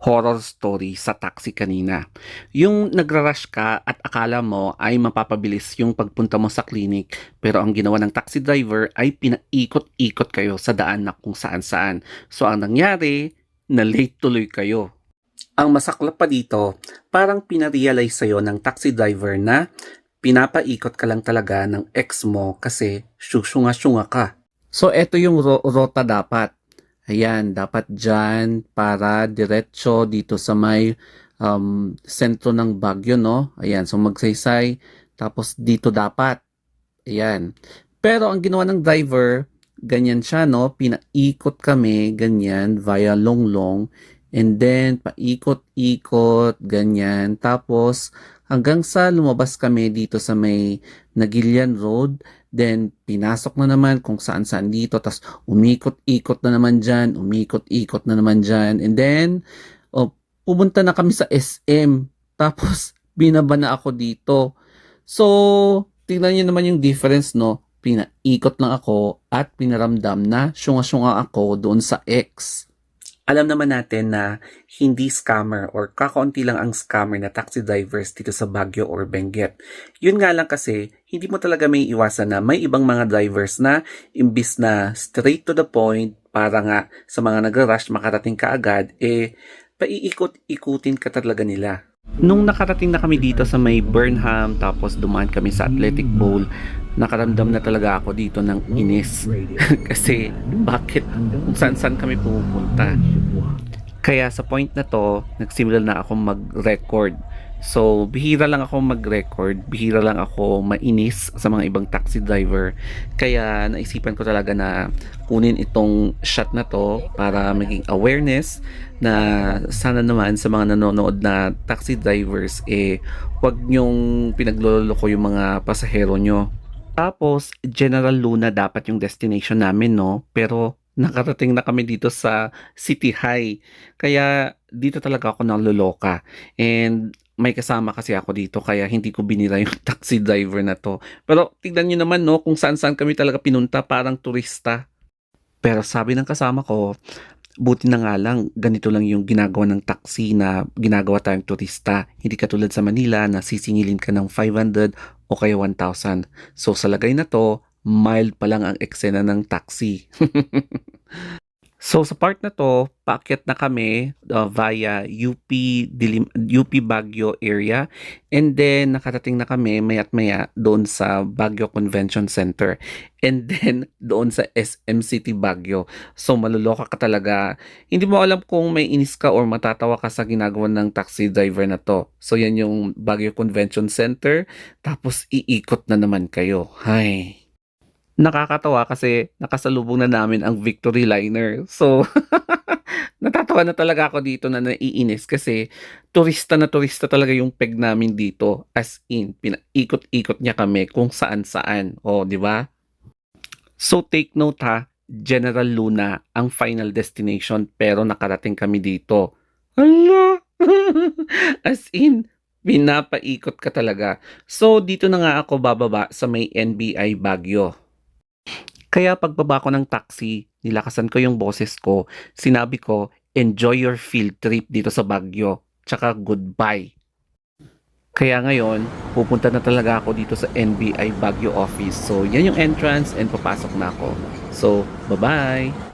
horror story sa taxi kanina. Yung nagra-rush ka at akala mo ay mapapabilis yung pagpunta mo sa clinic, pero ang ginawa ng taxi driver ay pinaikot-ikot kayo sa daan na kung saan-saan. So ang nangyari, na-late tuloy kayo. Ang masaklap pa dito, parang pinarealize sa'yo ng taxi driver na pinapaikot ka lang talaga ng ex mo kasi syunga-syunga ka. So eto yung rota dapat. Ayan, dapat dyan para diretso dito sa may sentro ng Baguio, no? Ayan, so magsaysay, tapos dito dapat. Ayan. Pero ang ginawa ng driver, ganyan siya, no? Pinaikot kami, ganyan, via Longlong. And then, paikot-ikot, ganyan. Tapos, hanggang sa lumabas kami dito sa may Nagilian Road. Then, pinasok na naman kung saan-saan dito. Tapos, umikot-ikot na naman dyan. Umikot-ikot na naman dyan. And then, oh, pumunta na kami sa SM. Tapos, binaba na ako dito. So, tingnan niyo naman yung difference, no? Pinaikot lang ako at pinaramdam na syunga-syunga ako doon sa ex. Alam naman natin na hindi scammer or kakaunti lang ang scammer na taxi drivers dito sa Baguio or Benguet. Yun nga lang kasi, hindi mo talaga may iwasan na may ibang mga drivers na imbis na straight to the point para nga sa mga nagra-rush makarating ka agad, paiikot-ikutin ka talaga nila. Nung nakarating na kami dito sa may Burnham, tapos dumaan kami sa Athletic Bowl, nakaramdam na talaga ako dito ng inis. Kasi bakit kung saan-saan kami pumupunta. Kaya sa point na to, nagsimula na ako mag-record. So, bihira lang ako mag-record, bihira lang ako mainis sa mga ibang taxi driver. Kaya naisipan ko talaga na kunin itong shot na to para maging awareness na sana naman sa mga nanonood na taxi drivers, wag nyong pinagloloko yung mga pasahero nyo. Tapos, General Luna dapat yung destination namin, no? Pero nakarating na kami dito sa City High. Kaya dito talaga ako naluloka. And may kasama kasi ako dito kaya hindi ko binira yung taxi driver na to. Pero tignan nyo naman, no, kung saan-saan kami talaga pinunta, parang turista. Pero sabi ng kasama ko, buti na nga lang, ganito lang yung ginagawa ng taxi na ginagawa tayong turista. Hindi katulad sa Manila na sisingilin ka ng 500 o kaya 1,000. So sa lagay na to, mild pa lang ang eksena ng taxi. So sa part na to, paakyat na kami via UP Baguio area, and then nakarating na kami maya't maya doon sa Baguio Convention Center, and then doon sa SM City Baguio. So maluloka ka talaga. Hindi mo alam kung may inis ka or matatawa ka sa ginagawa ng taxi driver na to. So yan yung Baguio Convention Center, tapos iikot na naman kayo. Hay. Nakakatawa kasi nakasalubong na namin ang Victory Liner. So, natatawa na talaga ako dito na naiinis kasi turista na turista talaga yung peg namin dito. As in, pinaikot-ikot niya kami kung saan-saan. O, di ba? So, take note ha, General Luna ang final destination pero nakarating kami dito. Hala! As in, pinapaikot ka talaga. So, dito na nga ako bababa sa may NBI Baguio. Kaya pagbaba ko ng taxi, nilakasan ko yung boses ko, sinabi ko, enjoy your field trip dito sa Baguio, tsaka goodbye. Kaya ngayon, pupunta na talaga ako dito sa NBI Baguio office. So, yan yung entrance and papasok na ako. So, bye-bye!